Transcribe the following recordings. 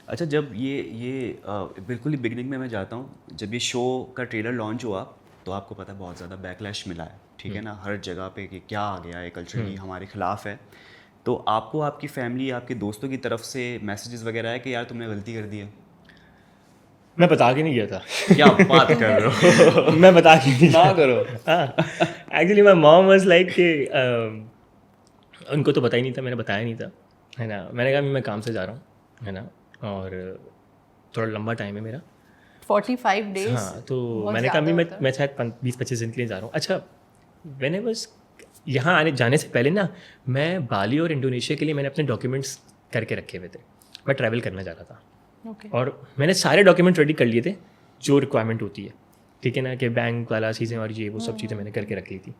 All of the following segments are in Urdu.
اچھا جب یہ بالکل ہی بگننگ میں جاتا ہوں, جب یہ شو کا ٹریلر لانچ ہوا تو آپ کو پتہ بہت زیادہ بیک لیش ملا ہے, ٹھیک ہے نا, ہر جگہ پہ کہ کیا آ گیا ہے, کلچرلی ہمارے خلاف ہے. تو آپ کو آپ کی فیملی, آپ کے دوستوں کی طرف سے میسیجز وغیرہ ہے کہ یار تم نے غلطی کر دی ہے؟ میں بتا کے نہیں گیا تھا. کیا بات کر رہے ہو؟ میں بتا کے نہیں نہ کرو. ہاں ایکچولی مائی مام واز لائک کہ ان کو تو پتہ ہی نہیں تھا, میں نے بتایا نہیں تھا, ہے نا. میں نے کہا میں کام سے جا رہا ہوں, ہے نا, اور تھوڑا لمبا ٹائم ہے میرا 45 days. ہاں, تو میں نے کہا میں شاید 20-25 دن کے لیے جا رہا ہوں. اچھا وین آئی واز یہاں جانے سے پہلے نا میں بالی اور انڈونیشیا کے لیے میں نے اپنے ڈاکیومنٹس کر کے رکھے ہوئے تھے. میں ٹریول کرنا چاہ رہا تھا اور میں نے سارے ڈاکیومنٹ ریڈی کر لیے تھے جو ریکوائرمنٹ ہوتی ہے, ٹھیک ہے نا, کہ بینک والا چیزیں اور یہ وہ سب چیزیں میں نے کر کے رکھ لی تھی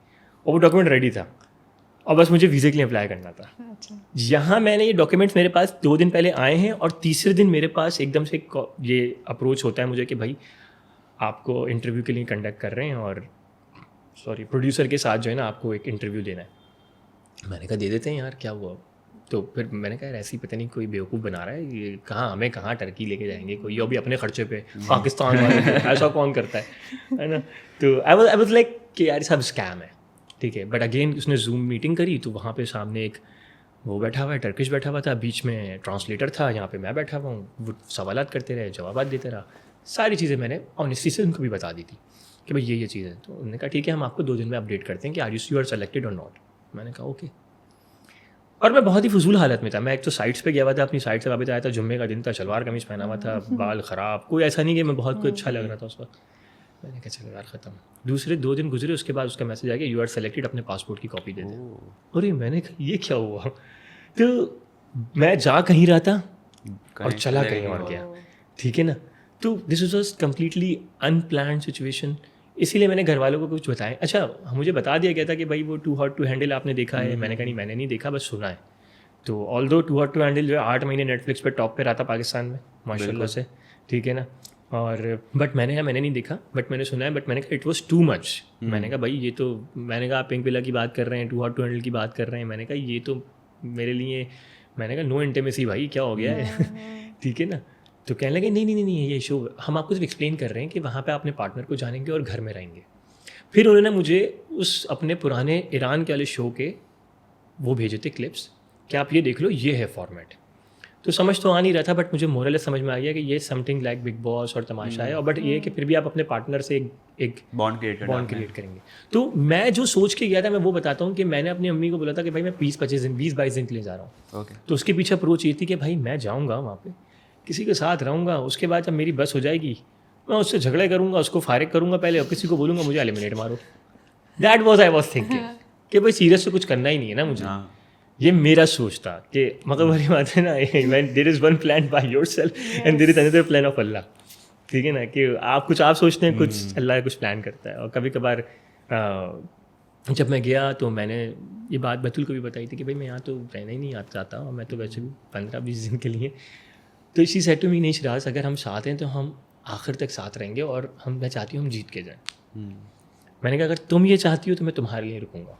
اور وہ ڈاکیومنٹ ریڈی تھا اور بس مجھے ویزے کے لیے اپلائی کرنا تھا. یہاں میں نے یہ ڈاکیومنٹس میرے پاس 2 دن پہلے آئے ہیں اور تیسرے دن میرے پاس ایک دم سے یہ اپروچ ہوتا ہے مجھے کہ بھائی آپ کو انٹرویو کے لیے کنڈکٹ کر رہے ہیں اور پروڈیوسر کے ساتھ جو ہے نا آپ کو ایک انٹرویو دینا ہے. میں نے کہا دے دیتے ہیں یار, کیا ہوا. تو پھر میں نے کہا ایسی پتہ نہیں کوئی بیوقوف بنا رہا ہے, یہ کہاں ٹرکی لے کے جائیں گے کوئی, اور بھی اپنے خرچے پہ پاکستان والے, ایسا کون کرتا ہے نا. تو آئی واز لائک کہ یار سب اسکیم ہے, ٹھیک ہے. بٹ اگین اس نے زوم میٹنگ کری تو وہاں پہ سامنے ایک وہ بیٹھا ہوا ہے, ٹرکش بیٹھا ہوا تھا, بیچ میں ٹرانسلیٹر تھا, یہاں پہ میں بیٹھا ہوا ہوں, وہ سوالات کرتے رہے, جوابات دیتے رہا. ساری چیزیں میں نے آنیسٹی سے ان کو بھی بتا دی تھی کہ بھائی یہ چیز ہے. تو انہوں نے کہا ٹھیک ہے ہم آپ کو 2 دن میں اپڈیٹ کرتے ہیں کہ یو آر سلیکٹڈ اور ناٹ. میں نے کہا اوکے. اور میں بہت ہی فضول حالت میں تھا. میں ایک تو سائٹس پہ گیا ہوا تھا, اپنی سائٹ سے واپس آیا تھا, جمعے کا دن تھا, شلوار قمیص پہنا ہوا تھا, بال خراب, کوئی ایسا نہیں کہ میں بہت کوئی اچھا لگ رہا تھا اس وقت. میں نے کہا چلو یار ختم. دوسرے 2 دن گزرے, اس کے بعد اس کا میسج آ گیا یو آر سلیکٹڈ, اپنے پاسپورٹ کی کاپی دے دیں. اور میں نے کہا یہ کیا ہوا. تو میں جا کہیں رہا تھا اور چلا کہیں اور گیا, ٹھیک ہے نا. تو this was completely in planned situation. اسی لیے میں نے گھر والوں کو کچھ بتایا. اچھا مجھے بتا دیا گیا تھا کہ بھائی وہ ٹو ہاٹ ٹو ہینڈل آپ نے دیکھا ہے. میں نے کہا نہیں میں نے نہیں دیکھا, بس سنا ہے. تو آل دو ٹو ہاٹ ٹو ہینڈل جو ہے 8 مہینے نیٹ فلکس پہ ٹاپ پہ رہا تھا پاکستان میں ماشاء اللہ سے, ٹھیک ہے نا. اور بٹ میں نے نہیں دیکھا, بٹ میں نے سنا ہے. بٹ میں نے کہا اٹ واز ٹو مچ. میں نے کہا بھائی یہ تو, میں نے کہا آپ پنک ولا کی بات کر رہے ہیں, ٹو ہاٹ ٹو ہینڈل کی بات کر رہے ہیں. میں نے کہا یہ تو میرے لیے, میں نے کہا نو انٹیمیسی بھائی, کیا ہو گیا ہے, ٹھیک ہے نا. تو کہنے لگے نہیں یہ شو ہم آپ کو صرف ایکسپلین کر رہے ہیں کہ وہاں پہ اپنے پارٹنر کو جانیں گے اور گھر میں رہیں گے. پھر انہوں نے مجھے اس اپنے پرانے ایران کے والے شو کے وہ بھیجے تھے کلپس کہ آپ یہ دیکھ لو, یہ ہے فارمیٹ. تو سمجھ تو آ نہیں رہا تھا, بٹ مجھے مورل سمجھ میں آ گیا کہ یہ سم تھنگ لائک بگ باس اور تماشا ہے. اور بٹ یہ کہ پھر بھی آپ اپنے پارٹنر سے ایک بانڈ کریٹ کریں گے. تو میں جو سوچ کے گیا تھا میں وہ بتاتا ہوں کہ میں نے اپنی امی کو بولا تھا کہ بھائی میں 20-22 دن کے لیے جا رہا ہوں. تو اس کے پیچھے اپروچ یہ تھی کہ بھائی میں جاؤں گا وہاں پہ, کسی کے ساتھ رہوں گا, اس کے بعد جب میری بس ہو جائے گی میں اس سے جھگڑے کروں گا, اس کو فارغ کروں گا پہلے, اور کسی کو بولوں گا مجھے ایلیمنیٹ مارو. That was I was thinking کہ بھائی سیریس سے کچھ کرنا ہی نہیں ہے نا مجھے. یہ میرا سوچ تھا کہ مگر والی بات ہے نا, there is one plan by your self and there is another plan of Allah, ٹھیک ہے نا. کہ آپ سوچتے ہیں, کچھ اللہ کچھ پلان کرتا ہے. اور کبھی کبھار جب میں گیا تو میں نے یہ بات بتول کو بھی بتائی تھی کہ بھائی میں یہاں تو رہنا ہی نہیں چاہتا, اور میں تو ویسے بھی 15-20 دن کے لیے. تو اسی سیٹ ٹو می نہیں شراز, اگر ہم ساتھ ہیں تو ہم آخر تک ساتھ رہیں گے, اور میں چاہتی ہوں ہم جیت کے جائیں. میں نے کہا اگر تم یہ چاہتی ہو تو میں تمہارے لیے رکوں گا,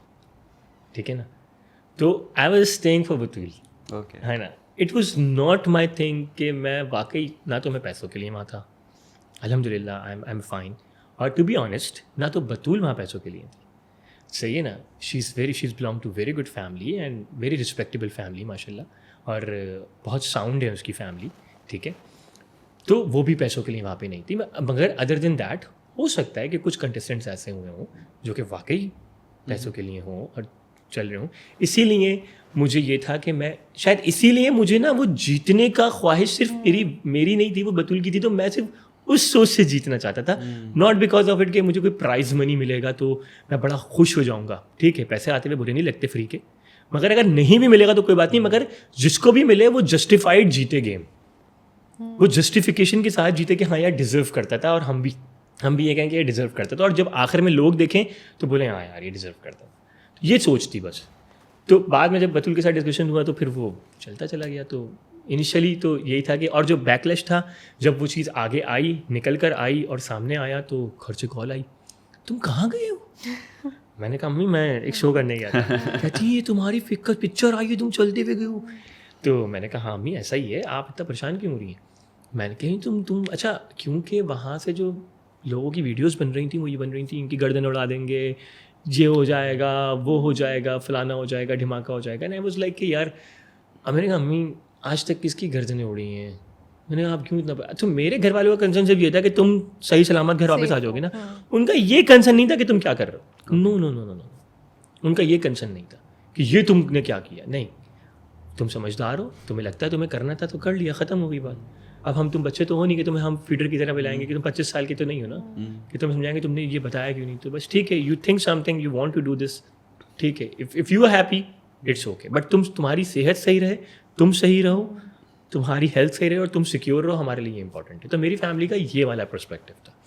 ٹھیک ہے نا. تو I was staying for Batool, ہے نا. It was not my thing کہ میں واقعی, نہ تو میں پیسوں کے لیے وہاں تھا, الحمد للہ آئی ایم فائن. اور ٹو بی آنیسٹ نہ تو بتول وہاں پیسوں کے لیے تھی, صحیح ہے نا. She is belong to very good family and very respectable family ماشاء اللہ, اور بہت ساؤنڈ ہے اس کی فیملی, ٹھیک ہے. تو وہ بھی پیسوں کے لیے وہاں پہ نہیں تھی. مگر ادر دین دیٹ ہو سکتا ہے کہ کچھ کنٹیسٹنٹس ایسے ہوئے ہوں جو کہ واقعی پیسوں کے لیے ہوں اور چل رہے ہوں. اسی لیے مجھے یہ تھا کہ میں شاید اسی لیے مجھے نا وہ جیتنے کا خواہش صرف میری نہیں تھی, وہ بتول کی تھی. تو میں صرف اس سوچ سے جیتنا چاہتا تھا, ناٹ بیکاز آف اٹ کہ مجھے کوئی پرائز منی ملے گا تو میں بڑا خوش ہو جاؤں گا. ٹھیک ہے, پیسے آتے ہوئے برے نہیں لگتے فری کے, مگر اگر نہیں بھی ملے گا تو کوئی بات نہیں. مگر جس کو بھی ملے وہ جسٹیفائڈ جیتے گیم, وہ جسٹیفیکیشن کے ساتھ جیتے کہ ہاں یار ڈیزرو کرتا تھا, اور ہم بھی یہ کہیں کہ یہ ڈیزرو کرتا تھا, اور جب آخر میں لوگ دیکھیں تو بولیں ہاں یار یہ ڈیزرو کرتا تھا. یہ سوچ تھی بس. تو بعد میں جب بتول کے ساتھ ڈسکشن ہوا تو پھر وہ چلتا چلا گیا. تو انیشلی تو یہی تھا کہ, اور جو بیک لیش تھا جب وہ چیز آگے آئی, نکل کر آئی اور سامنے آیا, تو گھر سے کال آئی تم کہاں گئے ہو. میں نے کہا امی میں ایک شو کرنے گیا تھا. کہتی یہ تمہاری پکچر آئی ہے, تم چلتے ہوئے گئے ہو. تو میں نے کہا ہاں امی ایسا ہی ہے, آپ اتنا پریشان کیوں ہو رہی ہیں؟ میں نے کہا تم اچھا, کیونکہ وہاں سے جو لوگوں کی ویڈیوز بن رہی تھیں وہ یہ بن رہی تھیں ان کی گردن اڑا دیں گے, یہ ہو جائے گا, وہ ہو جائے گا, فلانا ہو جائے گا, دھماکہ ہو جائے گا. نہیں واز لائک کہ یار, میں نے کہا امی آج تک کس کی گردنیں اڑی ہیں؟ میں نے کہا آپ کیوں اتنا, اچھا میرے گھر والوں کا کنسرن صرف یہ تھا کہ تم صحیح سلامت گھر واپس آ جاؤ گے نا, ان کا یہ کنسرن نہیں تھا کہ تم کیا کر رہے ہو. نو نو نو نو نو, ان کا یہ کنسرن نہیں تھا کہ یہ تم نے کیا کیا. نہیں, تم سمجھدار ہو, تمہیں لگتا ہے تمہیں کرنا تھا تو کر لیا, ختم ہو گئی بات. اب ہم تم بچے تو ہو نہیں کہ تمہیں ہم فیڈر کی طرح پلائیں گے, کہ تم 25 سال کے تو نہیں ہو نا کہ تم سمجھائیں گے تم نے یہ بتایا کیوں نہیں. تو بس ٹھیک ہے, you think something, you want to do this, ٹھیک ہے, if you are happy it's okay, but تمہاری صحت صحیح رہے, تم صحیح رہو, تمہاری ہیلتھ صحیح رہے اور تم سیکیور رہو, ہمارے لیے یہ امپورٹنٹ ہے. تو میری فیملی کا یہ والا پرسپیکٹیو تھا.